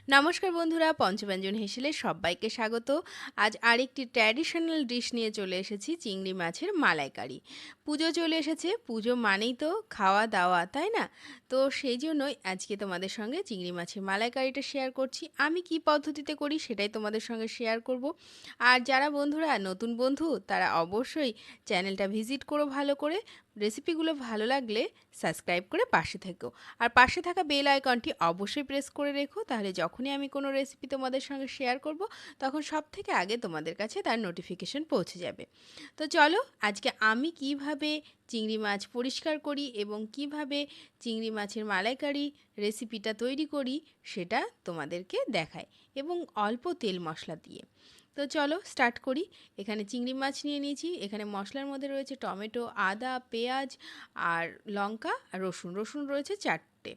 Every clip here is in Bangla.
নমস্কার বন্ধুরা, পঞ্চব্যঞ্জন হেসেলে সবাইকে স্বাগত। আজ আরেকটি ট্র্যাডিশনাল ডিশ নিয়ে চলে এসেছি, চিংড়ি মাছের মালাইকারি। পুজো চলে এসেছে, পুজো মানেই তো খাওয়া দাওয়া, তাই না? তো সেই জন্যই আজকে তোমাদের সঙ্গে চিংড়ি মাছের মালাইকারিটা শেয়ার করছি। আমি কি পদ্ধতিতে করি সেটাই তোমাদের সঙ্গে শেয়ার করব। আর যারা বন্ধুরা নতুন বন্ধু তারা অবশ্যই চ্যানেলটা ভিজিট করো ভালো করে। রেসিপিগুলো ভালো লাগলে সাবস্ক্রাইব করে পাশে থেকো। আর পাশে থাকা বেল আইকনটি অবশ্যই প্রেস করে রেখো, তাহলে যখনই আমি কোনো রেসিপি তোমাদের সঙ্গে শেয়ার করব তখন সব থেকে আগে তোমাদের কাছে তার নোটিফিকেশন পৌঁছে যাবে। তো চলো আজকে আমি কিভাবে চিংড়ি মাছ পরিষ্কার করি এবং কিভাবে চিংড়ি মাছের মালাইকারি রেসিপিটা তৈরি করি সেটা তোমাদেরকে দেখাই, এবং অল্প তেল মশলা দিয়ে। তো চলো স্টার্ট করি। এখানে চিংড়ি মাছ নিয়ে নিয়েছি। এখানে মশলার মধ্যে রয়েছে টমেটো, আদা, পেঁয়াজ আর লঙ্কা আর রসুন। রসুন রয়েছে 4টে।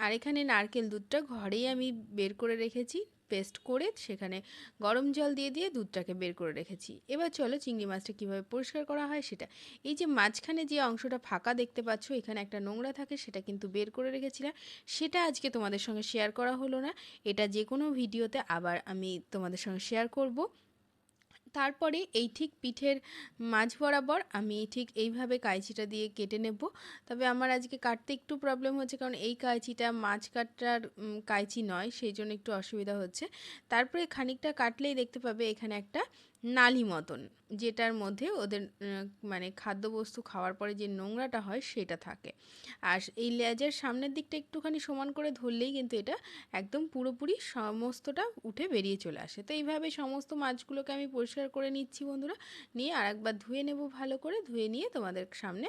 আর এখানে নারকেল দুধটা ঘরেই আমি বের করে রেখেছি, পেস্ট করে সেখানে গরম জল দিয়ে দিয়ে দুধটাকে বের করে রেখেছি। এবার চলো চিংড়ি মাছটা কীভাবে পরিষ্কার করা হয় সেটা। এই যে মাঝখানে যে অংশটা ফাঁকা দেখতে পাচ্ছ, এখানে একটা নোংরা থাকে, সেটা কিন্তু বের করে রেখেছিলাম। সেটা আজকে তোমাদের সঙ্গে শেয়ার করা হলো না, এটা যে কোনো ভিডিওতে আবার আমি তোমাদের সঙ্গে শেয়ার করব। তারপরে এই ঠিক পিঠের মাঝ বরাবর আমি ঠিক এইভাবে কাঁচিটা দিয়ে কেটে নেব। তবে আমার আজকে কাটতে একটু প্রবলেম হচ্ছে, কারণ এই কাঁচিটা মাছ কাটার কাঁচি নয়, সেই জন্য একটু অসুবিধা হচ্ছে। তারপরে খানিকটা কাটলেই দেখতে পাবে এখানে একটা নালি মতন, যেটার মধ্যে ওদের মানে খাদ্যবস্তু খাওয়ার পরে যে নোংরাটা হয় সেটা থাকে। আর এই লেজের সামনের দিকটা একটুখানি সমান করে ধরলেই কিন্তু এটা একদম পুরোপুরি সমস্তটা উঠে বেরিয়ে চলে আসে। তো এইভাবে সমস্ত মাছগুলোকে আমি পরিষ্কার করে নিচ্ছি বন্ধুরা। নিয়ে আরেকবার ধুয়ে নেব ভালো করে, ধুয়ে নিয়ে তোমাদের সামনে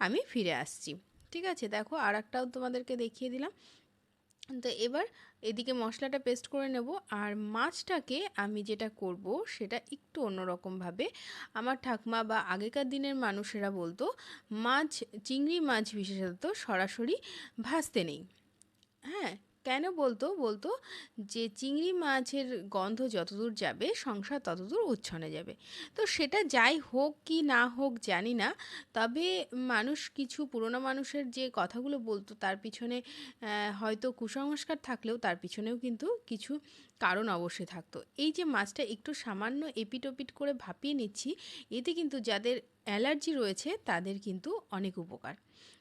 আমি ফিরে আসছি। ঠিক আছে, দেখো আর একটাও তোমাদেরকে দেখিয়ে দিলাম। তো এবার এদিকে মশলাটা পেস্ট করে নেব। আর মাছটাকে আমি যেটা করব সেটা একটু অন্যরকমভাবে। আমার ঠাকুমা বা আগেকার দিনের মানুষেরা বলতো, মাছ, চিংড়ি মাছ বিশেষত সরাসরি ভাজতে নেই। হ্যাঁ, কেন বলতো? বলতো যে চিংড়ি মাছের গন্ধ যতদূর যাবে সংসার ততদূর উচ্ছনে যাবে। তো সেটা যাই হোক কি না হোক জানি না, তবে মানুষ কিছু পুরনো মানুষের যে কথাগুলো বলতো তার পিছনে হয়তো কুসংস্কার থাকলেও তার পিছনেও কিন্তু কিছু কারণ অবশ্যই থাকতো। এই যে মাছটা একটু সামান্য এপিট ওপিট করে ভাপিয়ে নিচ্ছি, এতে কিন্তু যাদের অ্যালার্জি রয়েছে তাদের কিন্তু অনেক উপকার।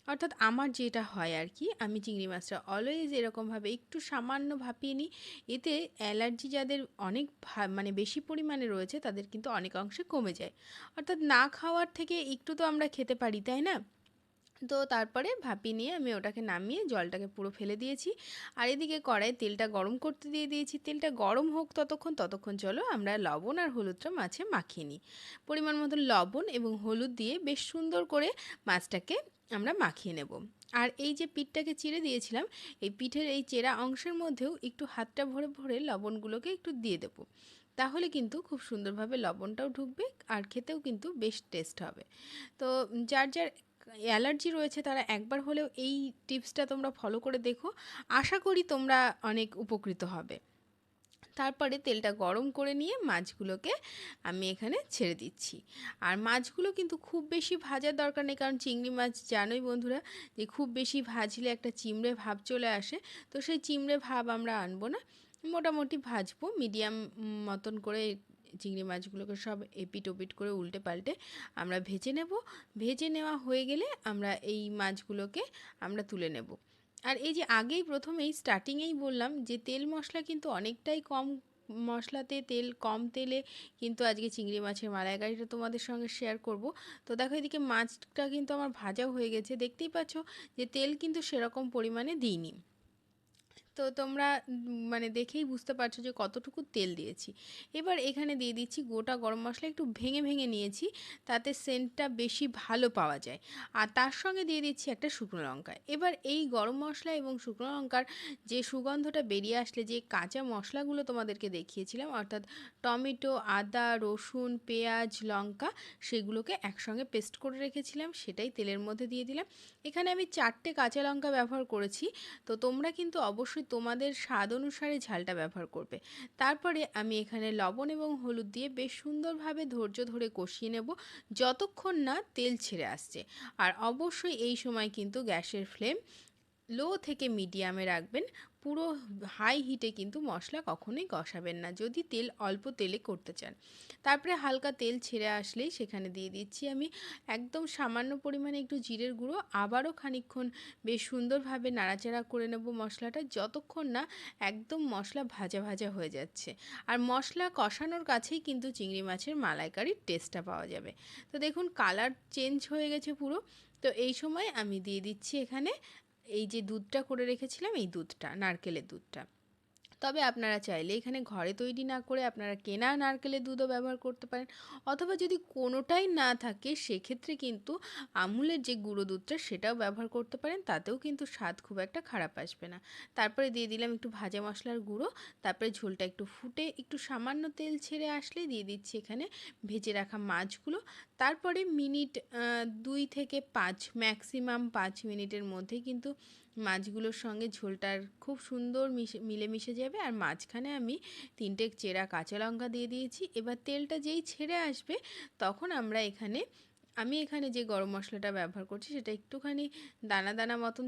অর্থাৎ আমার যেটা হয় আর কি, আমি চিংড়ি মাছটা অলওয়েজ এরকমভাবে একটু সামান্য ভাপিয়ে নিই। এতে অ্যালার্জি যাদের অনেক মানে বেশি পরিমাণে রয়েছে তাদের কিন্তু অনেকাংশে কমে যায়। অর্থাৎ না খাওয়ার থেকে একটু তো আমরা খেতে পারি, তাই না? তো তারপরে ভাপিয়ে নিয়ে আমি ওটাকে নামিয়ে জলটাকে পুরো ফেলে দিয়েছি। আর এদিকে কড়াইয়ে তেলটা গরম করতে দিয়ে দিয়েছি। তেলটা গরম হোক ততক্ষণ চলো আমরা লবণ আর হলুদটা মাছে মাখিয়ে নিই। পরিমাণ মতো লবণ এবং হলুদ দিয়ে বেশ সুন্দর করে মাছটাকে আমরা মাখিয়ে নেব। আর এই যে পিঠটাকে চিড়ে দিয়েছিলাম, এই পিঠের এই চেরা অংশের মধ্যেও একটু হাতটা ভরে ভরে লবণগুলোকে একটু দিয়ে দেবো। তাহলে কিন্তু খুব সুন্দরভাবে লবণটাও ঢুকবে আর খেতেও কিন্তু বেশ টেস্ট হবে। তো যার যার অ্যালার্জি রয়েছে তারা একবার হলেও এই টিপসটা তোমরা ফলো করে দেখো, আশা করি তোমরা অনেক উপকৃত হবে। তারপরে তেলটা গরম করে নিয়ে মাছগুলোকে আমি এখানে ছেড়ে দিচ্ছি। আর মাছগুলো কিন্তু খুব বেশি ভাজার দরকার নেই, কারণ চিংড়ি মাছ জানোই বন্ধুরা যে খুব বেশি ভাজলে একটা চিমড়ে ভাব চলে আসে। তো সেই চিমড়ে ভাব আমরা আনবো না, মোটামুটি ভাজবো মিডিয়াম মতন করে। চিংড়ি মাছগুলোকে সব এপিট ওপিট করে উল্টে পাল্টে আমরা ভেজে নেব। ভেজে নেওয়া হয়ে গেলে আমরা এই মাছগুলোকে আমরা তুলে নেব। আর এই যে আগেই প্রথমেই স্টার্টিংয়েই বললাম যে তেল মশলা কিন্তু অনেকটাই কম, মশলাতে তেল কম তেলে কিন্তু আজকে চিংড়ি মাছের মালাইকারিটা তোমাদের সঙ্গে শেয়ার করব। তো দেখো এদিকে মাছটা কিন্তু আমার ভাজাও হয়ে গেছে, দেখতেই পাচ্ছ যে তেল কিন্তু সেরকম পরিমাণে দিইনি। তো তোমরা মানে দেখেই বুঝতে পারছো যে কতটুকু তেল দিয়েছি। এবার এখানে দিয়ে দিচ্ছি গোটা গরম মশলা, একটু ভেঙে ভেঙে নিয়েছি, তাতে সেন্টটা বেশি ভালো পাওয়া যায়। আর তার সঙ্গে দিয়ে দিচ্ছি একটা শুকনো লঙ্কা। এবার এই গরম মশলা এবং শুকনো লঙ্কার যে সুগন্ধটা বেরিয়ে আসলে যে কাঁচা মশলাগুলো তোমাদেরকে দেখিয়েছিলাম, অর্থাৎ টমেটো, আদা, রসুন, পেঁয়াজ, লঙ্কা, সেগুলোকে একসঙ্গে পেস্ট করে রেখেছিলাম, সেটাই তেলের মধ্যে দিয়ে দিলাম। এখানে আমি 4টে কাঁচা লঙ্কা ব্যবহার করেছি। তো তোমরা কিন্তু অবশ্যই তোমাদের স্বাদ অনুসারে ঝালটা ব্যবহার করবে। তারপরে আমি এখানে লবণ এবং হলুদ দিয়ে বেশ সুন্দরভাবে ধৈর্য ধরে কষিয়ে নেব যতক্ষণ না তেল ছেড়ে আসছে। আর অবশ্যই এই সময় কিন্তু গ্যাসের ফ্লেম লো থেকে মিডিয়ামে রাখবেন। পুরো হাই হিটে কিন্তু মশলা কখনোই কষাবেন না, যদি তেল অল্প তেলে করতে চান। তারপরে হালকা তেল ছেড়ে আসলেই সেখানে দিয়ে দিচ্ছি আমি একদম সামান্য পরিমাণে একটু জিরের গুঁড়ো। আবারও খানিকক্ষণ বেশ সুন্দরভাবে নাড়াচাড়া করে নেব মশলাটা, যতক্ষণ না একদম মশলা ভাজা ভাজা হয়ে যাচ্ছে। আর মশলা কষানোর কাছেই কিন্তু চিংড়ি মাছের মালাইকারির টেস্টটা পাওয়া যাবে। তো দেখুন কালার চেঞ্জ হয়ে গেছে পুরো। তো এই সময় আমি দিয়ে দিচ্ছি এখানে এই যে দুধটা করে রেখেছিলাম, এই দুধটা, নারকেলের দুধটা। তবে আপনারা চাইলে এখানে ঘরে তৈরি না করে আপনারা কেনা নারকেলের দুধও ব্যবহার করতে পারেন, অথবা যদি কোনোটাই না থাকে সেক্ষেত্রে কিন্তু আমুলের যে গুঁড়ো দুধটা সেটাও ব্যবহার করতে পারেন, তাতেও কিন্তু স্বাদ খুব একটা খারাপ আসবে না। তারপরে দিয়ে দিলাম একটু ভাজা মশলার গুঁড়ো। তারপরে ঝোলটা একটু ফুটে একটু সামান্য তেল ছেড়ে আসলে দিয়ে দিচ্ছি এখানে ভেজে রাখা মাছগুলো। তারপরে মিনিট 2 থেকে 5, ম্যাক্সিমাম 5 মিনিটের মধ্যেই কিন্তু মাছগুলোর সঙ্গে ঝোলটার খুব সুন্দর মিলেমিশে যাবে। আর মাঝখানে আমি 3টে চেরা কাঁচা লঙ্কা দিয়ে দিয়েছি। এবার তেলটা যেই ছেড়ে আসবে তখন আমি এখানে যে গরম মশলাটা ব্যবহার করছি সেটা একটুখানি দানা দানা মতন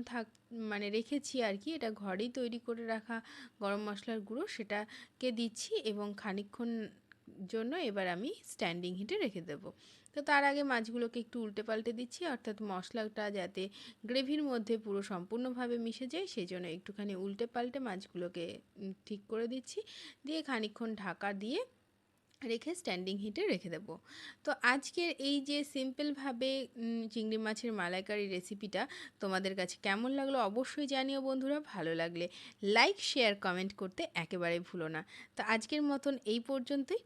মানে রেখেছি আর কি, এটা ঘরেই তৈরি করে রাখা গরম মশলার গুঁড়ো, সেটাকে দিচ্ছি এবং খানিকক্ষণ জন্য এবার আমি স্ট্যান্ডিং হিটে রেখে দেবো। তো তার আগে মাছগুলোকে একটু উল্টে পাল্টে দিচ্ছি, অর্থাৎ মশলাটা যাতে গ্রেভির মধ্যে পুরো সম্পূর্ণভাবে মিশে যায় সেই জন্য একটুখানি উল্টে পাল্টে মাছগুলোকে ঠিক করে দিচ্ছি। দিয়ে খানিকক্ষণ ঢাকা দিয়ে রেখে স্ট্যান্ডিং হিটে রেখে দেবো। তো আজকের এই যে সিম্পলভাবে চিংড়ি মাছের মালাইকারি রেসিপিটা তোমাদের কাছে কেমন লাগলো অবশ্যই জানিও বন্ধুরা। ভালো লাগলে লাইক শেয়ার কমেন্ট করতে একেবারে ভুলো না। তো আজকের মতন এই পর্যন্তই।